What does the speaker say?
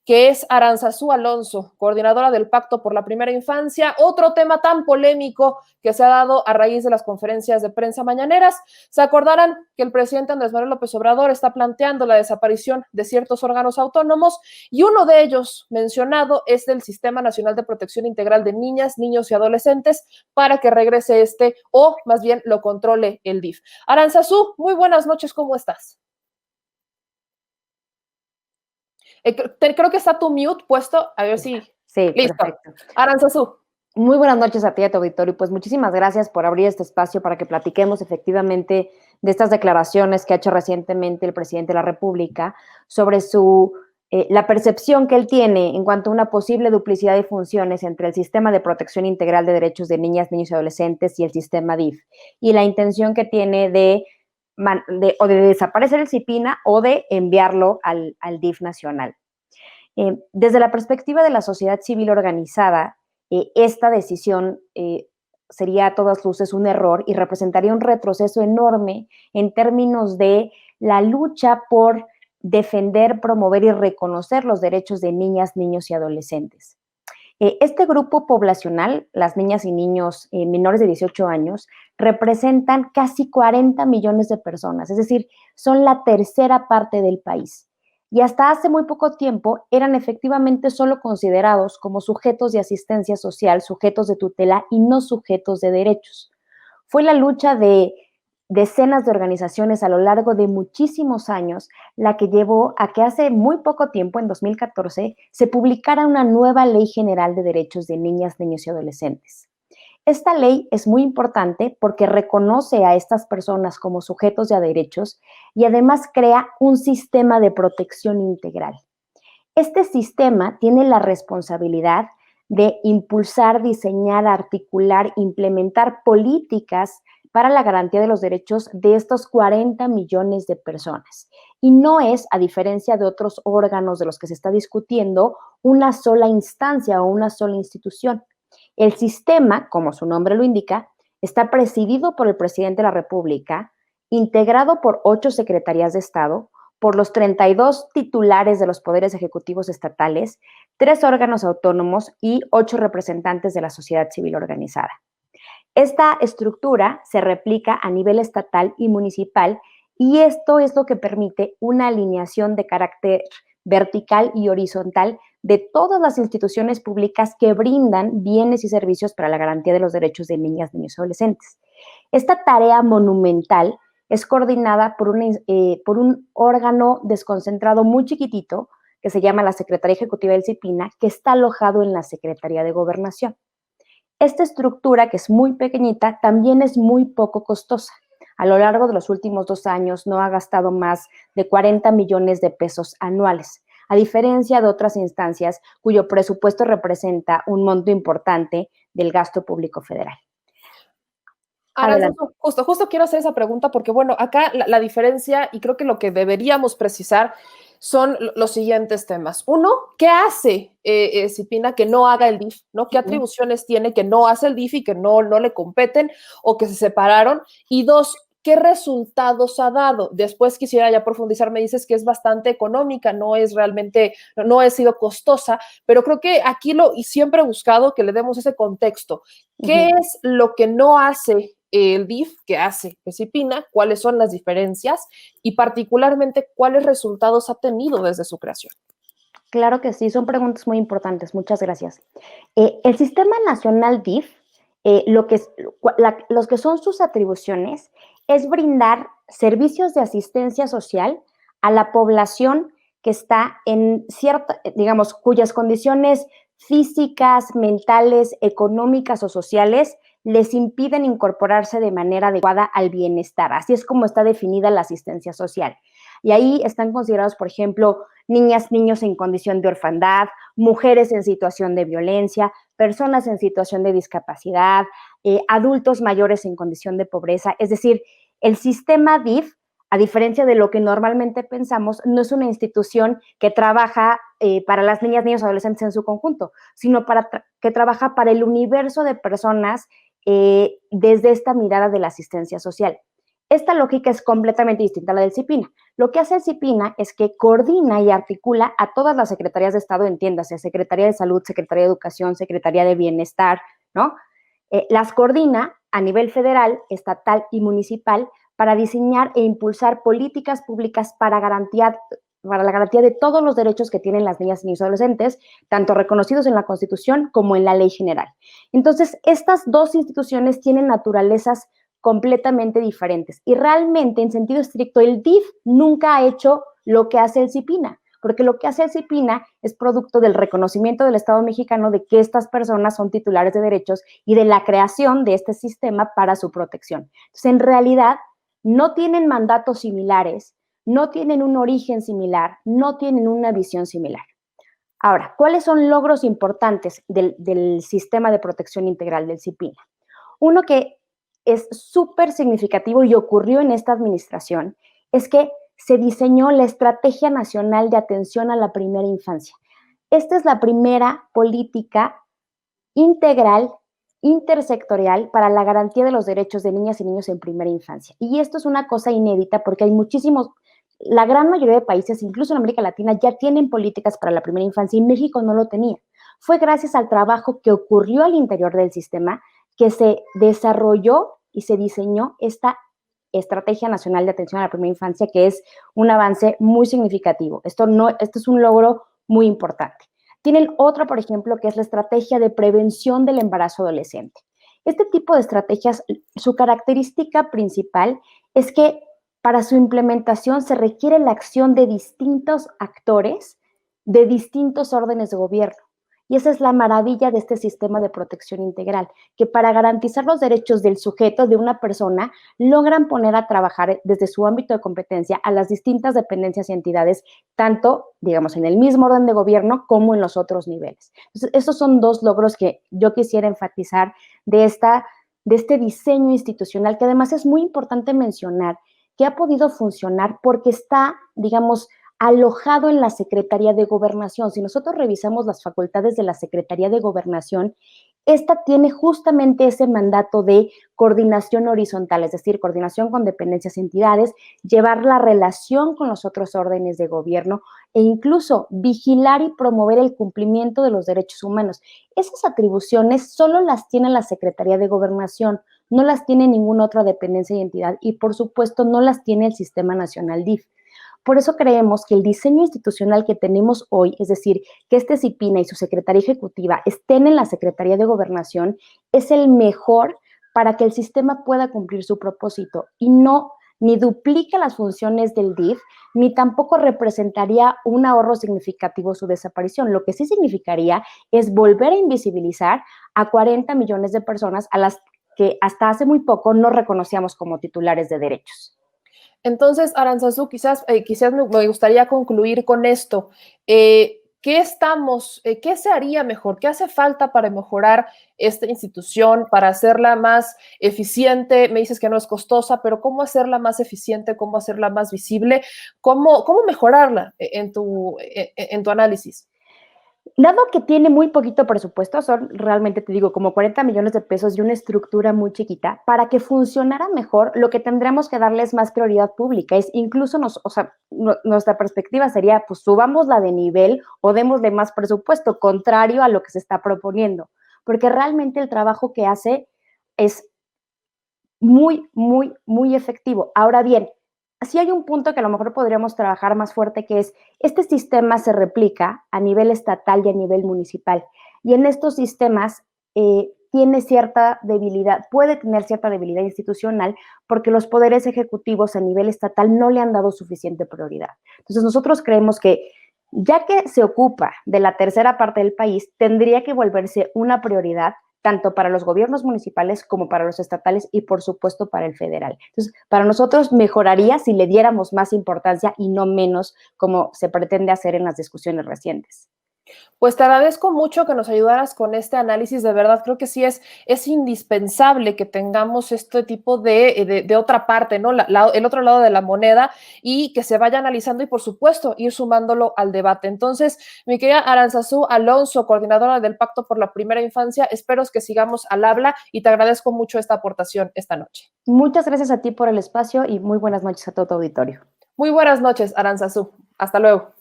que es Aranzazú Alonso, coordinadora del Pacto por la Primera Infancia. Otro tema tan polémico que se ha dado a raíz de las conferencias de prensa mañaneras. Se acordarán que el presidente Andrés Manuel López Obrador está planteando la desaparición de ciertos órganos autónomos y uno de ellos mencionado es del Sistema Nacional de Protección Integral de Niñas, Niños y Adolescentes para que regrese o más bien lo controle el DIF. Aranzazú, muy buenas noches, ¿cómo estás? Creo que está tu mute puesto, a ver si... Sí, Listo. perfecto. Aranzazú. Muy buenas noches a ti y a tu auditorio. Pues muchísimas gracias por abrir este espacio para que platiquemos efectivamente de estas declaraciones que ha hecho recientemente el presidente de la República sobre la percepción que él tiene en cuanto a una posible duplicidad de funciones entre el Sistema de Protección Integral de Derechos de Niñas, Niños y Adolescentes y el sistema DIF, y la intención que tiene de desaparecer el CIPINA o de enviarlo al DIF nacional. Desde la perspectiva de la sociedad civil organizada, esta decisión sería a todas luces un error y representaría un retroceso enorme en términos de la lucha por defender, promover y reconocer los derechos de niñas, niños y adolescentes. Este grupo poblacional, las niñas y niños menores de 18 años, representan casi 40 millones de personas, es decir, son la tercera parte del país. Y hasta hace muy poco tiempo eran efectivamente solo considerados como sujetos de asistencia social, sujetos de tutela y no sujetos de derechos. Fue la lucha de decenas de organizaciones a lo largo de muchísimos años la que llevó a que hace muy poco tiempo, en 2014, se publicara una nueva Ley General de Derechos de Niñas, Niños y Adolescentes. Esta ley es muy importante porque reconoce a estas personas como sujetos de derechos y además crea un sistema de protección integral. Este sistema tiene la responsabilidad de impulsar, diseñar, articular, implementar políticas para la garantía de los derechos de estos 40 millones de personas. Y no es, a diferencia de otros órganos de los que se está discutiendo, una sola instancia o una sola institución. El sistema, como su nombre lo indica, está presidido por el presidente de la República, integrado por 8 secretarías de Estado, por los 32 titulares de los poderes ejecutivos estatales, 3 órganos autónomos y 8 representantes de la sociedad civil organizada. Esta estructura se replica a nivel estatal y municipal y esto es lo que permite una alineación de carácter vertical y horizontal de todas las instituciones públicas que brindan bienes y servicios para la garantía de los derechos de niñas, niños y adolescentes. Esta tarea monumental es coordinada por un órgano desconcentrado muy chiquitito que se llama la Secretaría Ejecutiva del CIPINA, que está alojado en la Secretaría de Gobernación. Esta estructura, que es muy pequeñita, también es muy poco costosa. A lo largo de los últimos 2 años no ha gastado más de 40 millones de pesos anuales, a diferencia de otras instancias cuyo presupuesto representa un monto importante del gasto público federal. Aranzazú, justo quiero hacer esa pregunta porque, bueno, acá la diferencia y creo que lo que deberíamos precisar son los siguientes temas. Uno, ¿qué hace CIPINA que no haga el DIF? ¿No? ¿Qué atribuciones tiene que no hace el DIF y que no le competen o que se separaron? Y dos, ¿qué resultados ha dado? Después quisiera ya profundizar, me dices que es bastante económica, no es realmente, no ha sido costosa, pero creo que aquí y siempre he buscado que le demos ese contexto. ¿Qué es lo que no hace el DIF, que hace CIPINA, cuáles son las diferencias y particularmente cuáles resultados ha tenido desde su creación? Claro que sí, son preguntas muy importantes, muchas gracias. El Sistema Nacional DIF, los que son sus atribuciones es brindar servicios de asistencia social a la población que está en digamos, cuyas condiciones físicas, mentales, económicas o sociales les impiden incorporarse de manera adecuada al bienestar. Así es como está definida la asistencia social. Y ahí están considerados, por ejemplo, niñas, niños en condición de orfandad, mujeres en situación de violencia, personas en situación de discapacidad, adultos mayores en condición de pobreza. Es decir, el sistema DIF, a diferencia de lo que normalmente pensamos, no es una institución que trabaja para las niñas, niños, adolescentes en su conjunto, sino que trabaja para el universo de personas desde esta mirada de la asistencia social. Esta lógica es completamente distinta a la del CIPINA. Lo que hace el CIPINA es que coordina y articula a todas las secretarías de Estado, entiéndase, Secretaría de Salud, Secretaría de Educación, Secretaría de Bienestar, ¿no? Las coordina a nivel federal, estatal y municipal para diseñar e impulsar políticas públicas para la garantía de todos los derechos que tienen las niñas y niños adolescentes, tanto reconocidos en la Constitución como en la ley general. Entonces, estas dos instituciones tienen naturalezas completamente diferentes y realmente, en sentido estricto, el DIF nunca ha hecho lo que hace el CIPINA, porque lo que hace el CIPINA es producto del reconocimiento del Estado mexicano de que estas personas son titulares de derechos y de la creación de este sistema para su protección. Entonces, en realidad, no tienen mandatos similares, no tienen un origen similar, no tienen una visión similar. Ahora, ¿cuáles son logros importantes del sistema de protección integral del CIPINA? Uno que es súper significativo y ocurrió en esta administración es que se diseñó la Estrategia Nacional de Atención a la Primera Infancia. Esta es la primera política integral, intersectorial para la garantía de los derechos de niñas y niños en primera infancia. Y esto es una cosa inédita porque hay muchísimos, la gran mayoría de países, incluso en América Latina, ya tienen políticas para la primera infancia y México no lo tenía. Fue gracias al trabajo que ocurrió al interior del sistema que se desarrolló y se diseñó esta Estrategia Nacional de Atención a la Primera Infancia, que es un avance muy significativo. Esto es un logro muy importante. Tienen otra, por ejemplo, que es la Estrategia de Prevención del Embarazo Adolescente. Este tipo de estrategias, su característica principal es que para su implementación se requiere la acción de distintos actores de distintos órdenes de gobierno. Y esa es la maravilla de este sistema de protección integral, que para garantizar los derechos del sujeto, de una persona, logran poner a trabajar desde su ámbito de competencia a las distintas dependencias y entidades, tanto, digamos, en el mismo orden de gobierno como en los otros niveles. Entonces, esos son dos logros que yo quisiera enfatizar de este diseño institucional, que además es muy importante mencionar que ha podido funcionar porque está, digamos, alojado en la Secretaría de Gobernación. Si nosotros revisamos las facultades de la Secretaría de Gobernación, esta tiene justamente ese mandato de coordinación horizontal, es decir, coordinación con dependencias y entidades, llevar la relación con los otros órdenes de gobierno e incluso vigilar y promover el cumplimiento de los derechos humanos. Esas atribuciones solo las tiene la Secretaría de Gobernación, no las tiene ninguna otra dependencia y entidad y, por supuesto, no las tiene el Sistema Nacional DIF. Por eso creemos que el diseño institucional que tenemos hoy, es decir, que este CIPINA y su Secretaría Ejecutiva estén en la Secretaría de Gobernación, es el mejor para que el sistema pueda cumplir su propósito y no ni duplica las funciones del DIF, ni tampoco representaría un ahorro significativo su desaparición. Lo que sí significaría es volver a invisibilizar a 40 millones de personas a las que hasta hace muy poco no reconocíamos como titulares de derechos. Entonces, Aranzazú, quizás me gustaría concluir con esto. ¿Qué se haría mejor? ¿Qué hace falta para mejorar esta institución, para hacerla más eficiente? Me dices que no es costosa, pero ¿cómo hacerla más eficiente? ¿Cómo hacerla más visible? ¿Cómo mejorarla en tu análisis? Dado que tiene muy poquito presupuesto, son realmente, te digo, como 40 millones de pesos y una estructura muy chiquita, para que funcionara mejor, lo que tendríamos que darle es más prioridad pública. Es incluso, nuestra perspectiva sería, pues subámosla de nivel o démosle más presupuesto, contrario a lo que se está proponiendo, porque realmente el trabajo que hace es muy, muy, muy efectivo. Ahora bien, sí hay un punto que a lo mejor podríamos trabajar más fuerte, que es, este sistema se replica a nivel estatal y a nivel municipal. Y en estos sistemas tiene cierta debilidad, puede tener cierta debilidad institucional, porque los poderes ejecutivos a nivel estatal no le han dado suficiente prioridad. Entonces, nosotros creemos que, ya que se ocupa de la tercera parte del país, tendría que volverse una prioridad tanto para los gobiernos municipales como para los estatales y, por supuesto, para el federal. Entonces, para nosotros mejoraría si le diéramos más importancia y no menos, como se pretende hacer en las discusiones recientes. Pues te agradezco mucho que nos ayudaras con este análisis, de verdad creo que sí es indispensable que tengamos este tipo de otra parte, ¿no? El otro lado de la moneda y que se vaya analizando y por supuesto ir sumándolo al debate. Entonces, mi querida Aranzazú Alonso, coordinadora del Pacto por la Primera Infancia, espero que sigamos al habla y te agradezco mucho esta aportación esta noche. Muchas gracias a ti por el espacio y muy buenas noches a todo tu auditorio. Muy buenas noches, Aranzazú. Hasta luego.